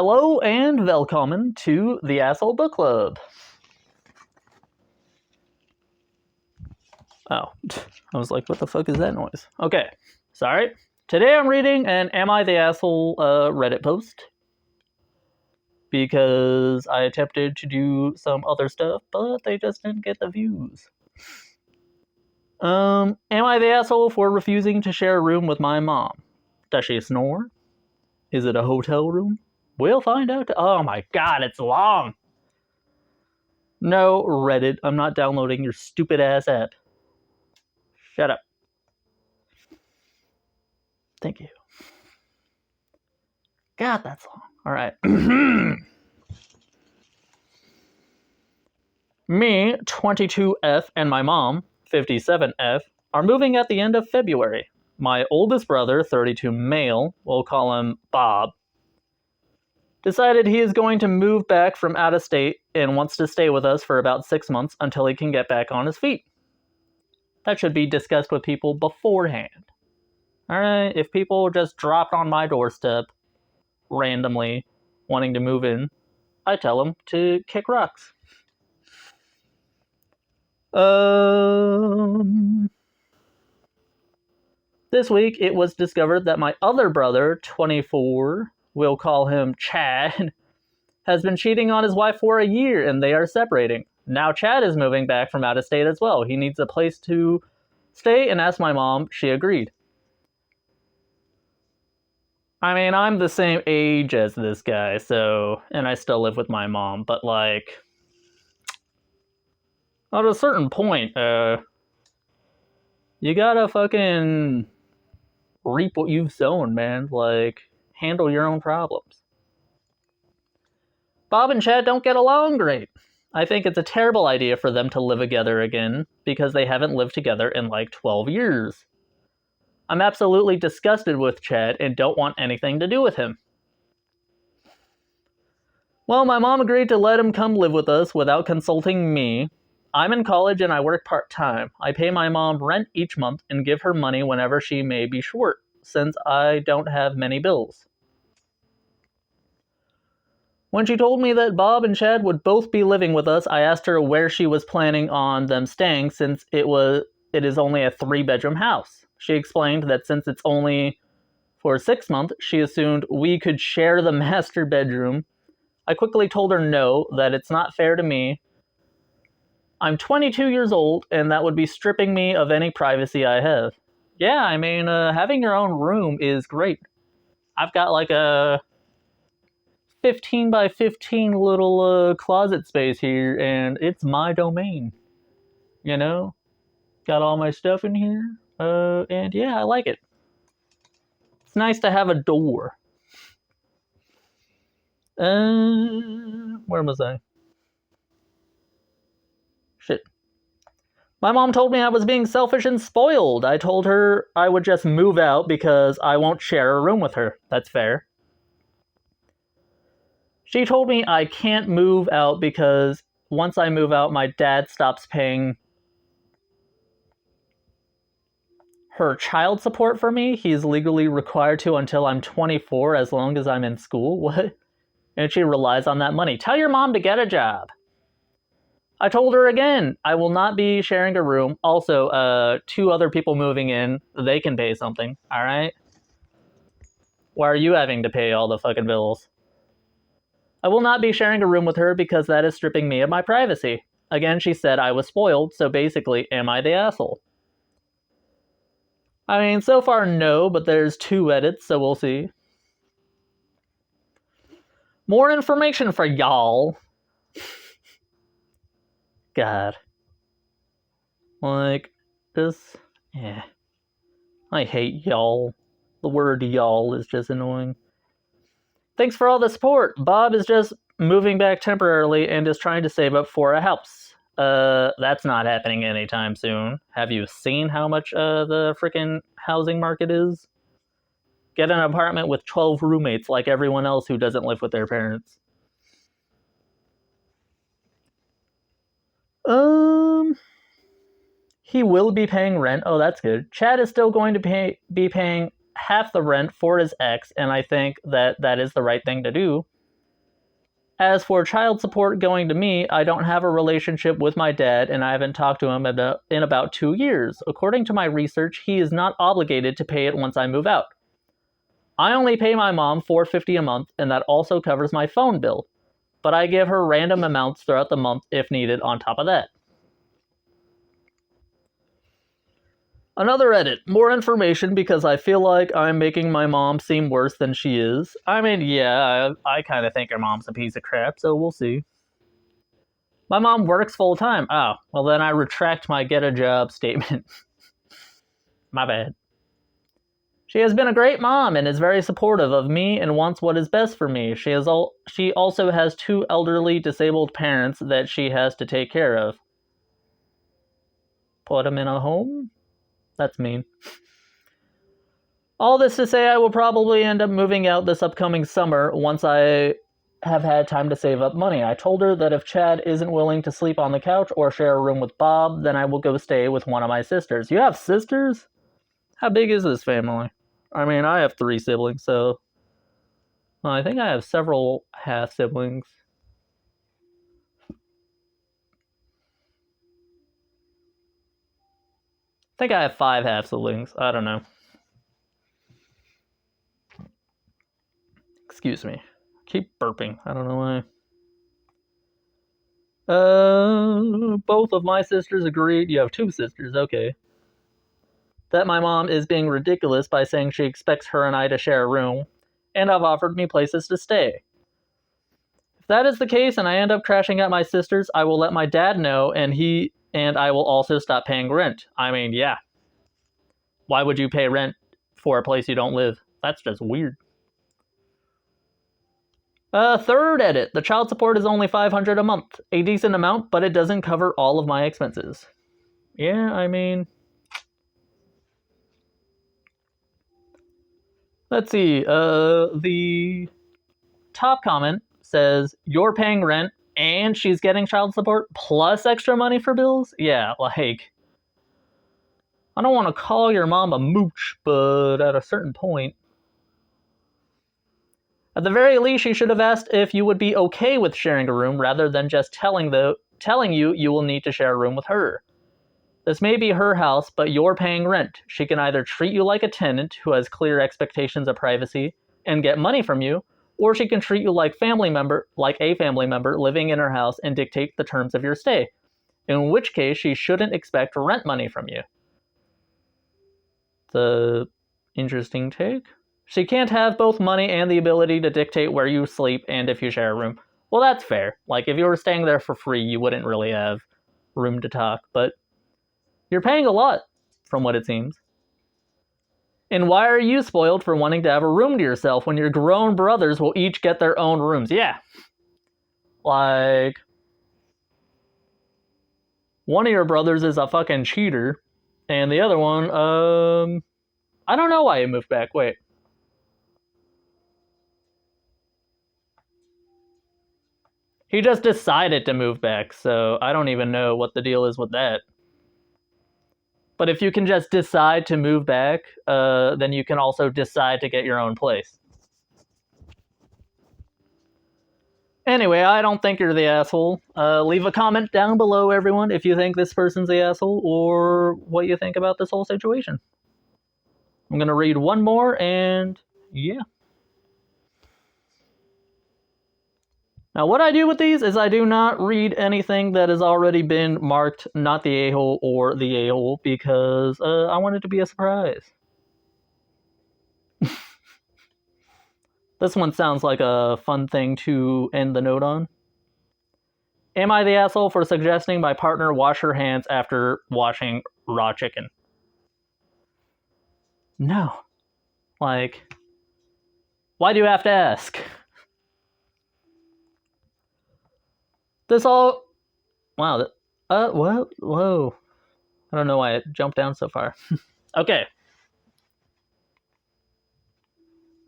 Hello and welcome to the Asshole Book Club. Oh, I was like, what the fuck is that noise? Okay, sorry. Today I'm reading an Am I the Asshole Reddit post. Because I attempted to do some other stuff, but they just didn't get the views. Am I the asshole for refusing to share a room with my mom? Does she snore? Is it a hotel room? We'll find out. Oh my god, it's long! No, Reddit, I'm not downloading your stupid ass app. Shut up. Thank you. God, that's long. Alright. Me, 22F, and my mom, 57F, are moving at the end of February. My oldest brother, 32 male, we'll call him Bob, decided he is going to move back from out of state and wants to stay with us for about 6 months until he can get back on his feet. That should be discussed with people beforehand. Alright, if people just dropped on my doorstep randomly wanting to move in, I tell them to kick rocks. This week it was discovered that my other brother, 24, we'll call him Chad, has been cheating on his wife for a year and they are separating. Now Chad is moving back from out of state as well. He needs a place to stay and asked my mom. She agreed. I mean, I'm the same age as this guy, so, and I still live with my mom, but like, at a certain point, you gotta fucking reap what you've sown, man. Like, handle your own problems. Bob and Chad don't get along great. I think it's a terrible idea for them to live together again because they haven't lived together in like 12 years. I'm absolutely disgusted with Chad and don't want anything to do with him. Well, my mom agreed to let him come live with us without consulting me. I'm in college and I work part-time. I pay my mom rent each month and give her money whenever she may be short, since I don't have many bills. When she told me that Bob and Chad would both be living with us, I asked her where she was planning on them staying since it is only a 3-bedroom house. She explained that since it's only for 6 months, she assumed we could share the master bedroom. I quickly told her no, that it's not fair to me. I'm 22 years old, and that would be stripping me of any privacy I have. Yeah, I mean, having your own room is great. I've got like a 15 by 15 little closet space here, and it's my domain. You know? Got all my stuff in here, and yeah, I like it. It's nice to have a door. Where was I? Shit. My mom told me I was being selfish and spoiled. I told her I would just move out because I won't share a room with her. That's fair. She told me I can't move out because once I move out, my dad stops paying her child support for me. He's legally required to until I'm 24 as long as I'm in school. What? And she relies on that money. Tell your mom to get a job. I told her again, I will not be sharing a room. Also, 2 other people moving in, they can pay something, alright? Why are you having to pay all the fucking bills? I will not be sharing a room with her because that is stripping me of my privacy. Again, she said I was spoiled, so basically, am I the asshole? I mean, so far no, but there's 2 edits, so we'll see. More information for y'all. God. Like, this... yeah. I hate y'all. The word y'all is just annoying. Thanks for all the support. Bob is just moving back temporarily and is trying to save up for a house. That's not happening anytime soon. Have you seen how much the freaking housing market is? Get an apartment with 12 roommates like everyone else who doesn't live with their parents. He will be paying rent. Oh, that's good. Chad is still going to be paying half the rent for his ex, and I think that is the right thing to do. As for child support going to me, I don't have a relationship with my dad and I haven't talked to him in about 2 years. According to my research, he is not obligated to pay it once I move out. I only pay my mom $4.50 a month, and that also covers my phone bill. But I give her random amounts throughout the month if needed on top of that. Another edit. More information because I feel like I'm making my mom seem worse than she is. I mean, yeah, I kind of think her mom's a piece of crap, so we'll see. My mom works full time. Oh, well then I retract my get a job statement. My bad. She has been a great mom and is very supportive of me and wants what is best for me. She also has 2 elderly disabled parents that she has to take care of. Put them in a home? That's mean. All this to say, I will probably end up moving out this upcoming summer once I have had time to save up money. I told her that if Chad isn't willing to sleep on the couch or share a room with Bob, then I will go stay with one of my sisters. You have sisters? How big is this family? I mean, I have 3 siblings, so... Well, I think I have several half-siblings. I think I have 5 half-siblings. I don't know. Excuse me. Keep burping. I don't know why. Both of my sisters agreed. You have 2 sisters, okay. That my mom is being ridiculous by saying she expects her and I to share a room, and have offered me places to stay. If that is the case and I end up crashing at my sister's, I will let my dad know, and I will also stop paying rent. I mean, yeah. Why would you pay rent for a place you don't live? That's just weird. Third edit. The child support is only $500 a month. A decent amount, but it doesn't cover all of my expenses. Yeah, I mean... Let's see. The top comment says, you're paying rent and she's getting child support plus extra money for bills? Yeah, like... I don't want to call your mom a mooch, but at a certain point... At the very least, she should have asked if you would be okay with sharing a room rather than just telling you you will need to share a room with her. This may be her house, but you're paying rent. She can either treat you like a tenant who has clear expectations of privacy and get money from you, or she can treat you like a family member living in her house and dictate the terms of your stay, in which case she shouldn't expect rent money from you. It's an interesting take. She can't have both money and the ability to dictate where you sleep and if you share a room. Well, that's fair. Like, if you were staying there for free, you wouldn't really have room to talk, but you're paying a lot, from what it seems. And why are you spoiled for wanting to have a room to yourself when your grown brothers will each get their own rooms? Yeah. Like, one of your brothers is a fucking cheater, and the other one, I don't know why he moved back. Wait. He just decided to move back, so I don't even know what the deal is with that. But if you can just decide to move back, then you can also decide to get your own place. Anyway, I don't think you're the asshole. Leave a comment down below, everyone, if you think this person's the asshole or what you think about this whole situation. I'm going to read one more, and yeah. Now, what I do with these is I do not read anything that has already been marked not the a-hole or the a-hole because I want it to be a surprise. This one sounds like a fun thing to end the note on. Am I the asshole for suggesting my partner wash her hands after washing raw chicken? No. Like, why do you have to ask? This all... Wow. What? Whoa. I don't know why it jumped down so far. Okay.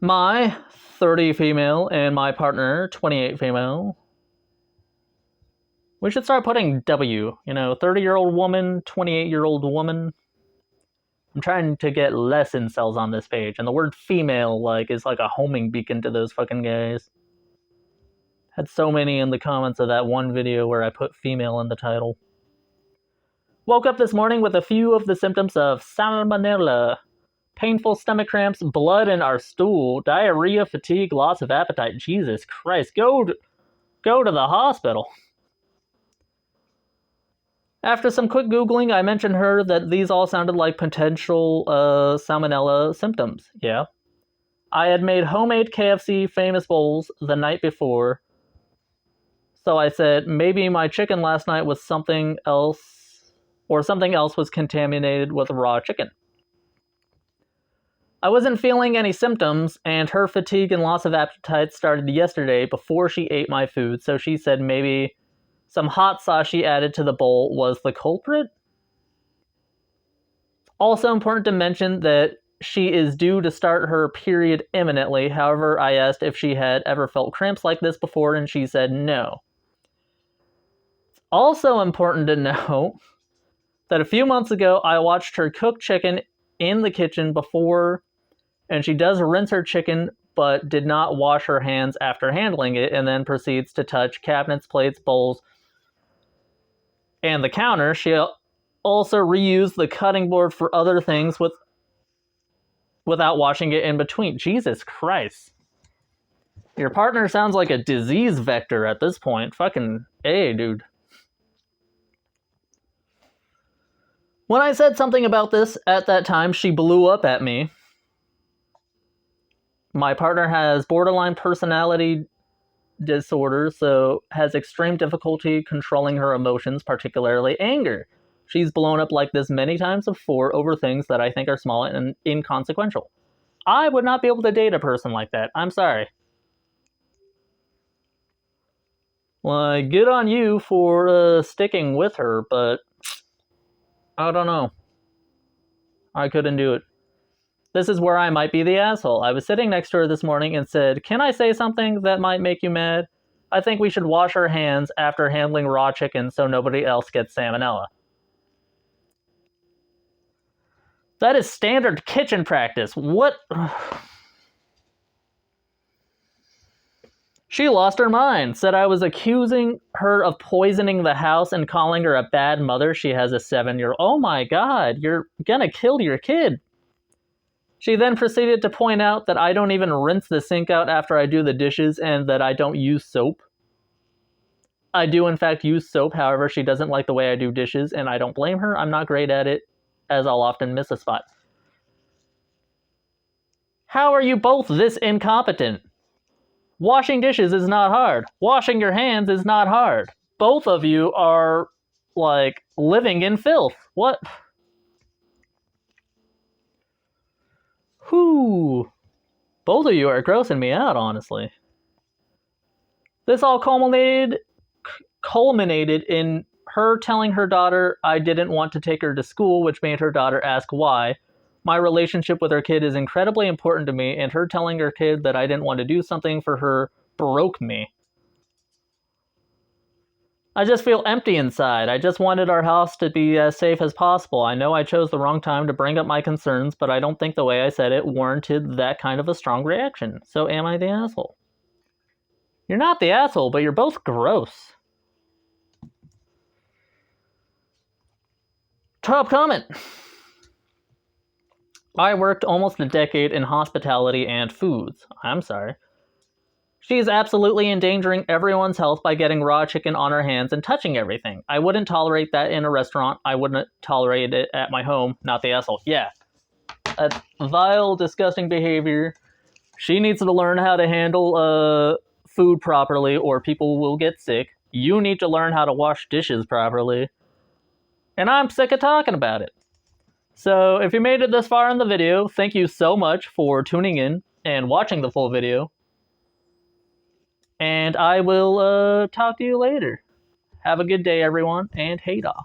My 30 female and my partner 28 female. We should start putting W. 30-year-old woman, 28-year-old woman. I'm trying to get less incels on this page, and the word female is like a homing beacon to those fucking guys. Had so many in the comments of that one video where I put female in the title. Woke up this morning with a few of the symptoms of salmonella. Painful stomach cramps, blood in our stool, diarrhea, fatigue, loss of appetite. Jesus Christ, go to the hospital. After some quick Googling, I mentioned her that these all sounded like potential salmonella symptoms. Yeah. I had made homemade KFC famous bowls the night before, so I said maybe my chicken last night was something else, or something else was contaminated with raw chicken. I wasn't feeling any symptoms, and her fatigue and loss of appetite started yesterday before she ate my food, so she said maybe some hot sauce she added to the bowl was the culprit. Also important to mention that she is due to start her period imminently. However, I asked if she had ever felt cramps like this before, and she said no. Also important to know that a few months ago, I watched her cook chicken in the kitchen before, and she does rinse her chicken, but did not wash her hands after handling it, and then proceeds to touch cabinets, plates, bowls, and the counter. She also reused the cutting board for other things without washing it in between. Jesus Christ. Your partner sounds like a disease vector at this point. Fucking A, dude. When I said something about this at that time, she blew up at me. My partner has borderline personality disorder, so has extreme difficulty controlling her emotions, particularly anger. She's blown up like this many times before over things that I think are small and inconsequential. I would not be able to date a person like that. I'm sorry. Well, good on you for sticking with her, but I don't know. I couldn't do it. This is where I might be the asshole. I was sitting next to her this morning and said, "Can I say something that might make you mad? I think we should wash our hands after handling raw chicken so nobody else gets salmonella." That is standard kitchen practice. What? She lost her mind, said I was accusing her of poisoning the house and calling her a bad mother. She has a 7-year-old. Oh my God, you're gonna kill your kid. She then proceeded to point out that I don't even rinse the sink out after I do the dishes and that I don't use soap. I do in fact use soap, however, she doesn't like the way I do dishes, and I don't blame her. I'm not great at it, as I'll often miss a spot. How are you both this incompetent? Washing dishes is not hard. Washing your hands is not hard. Both of you are, like, living in filth. What? Whew. Both of you are grossing me out, honestly. This all culminated in her telling her daughter I didn't want to take her to school, which made her daughter ask why. My relationship with her kid is incredibly important to me, and her telling her kid that I didn't want to do something for her broke me. I just feel empty inside. I just wanted our house to be as safe as possible. I know I chose the wrong time to bring up my concerns, but I don't think the way I said it warranted that kind of a strong reaction. So am I the asshole? You're not the asshole, but you're both gross. Top comment. I worked almost a decade in hospitality and foods. I'm sorry. She is absolutely endangering everyone's health by getting raw chicken on her hands and touching everything. I wouldn't tolerate that in a restaurant. I wouldn't tolerate it at my home. Not the asshole. Yeah. That's vile, disgusting behavior. She needs to learn how to handle food properly or people will get sick. You need to learn how to wash dishes properly. And I'm sick of talking about it. So if you made it this far in the video, thank you so much for tuning in and watching the full video. And I will talk to you later. Have a good day, everyone, and hate off.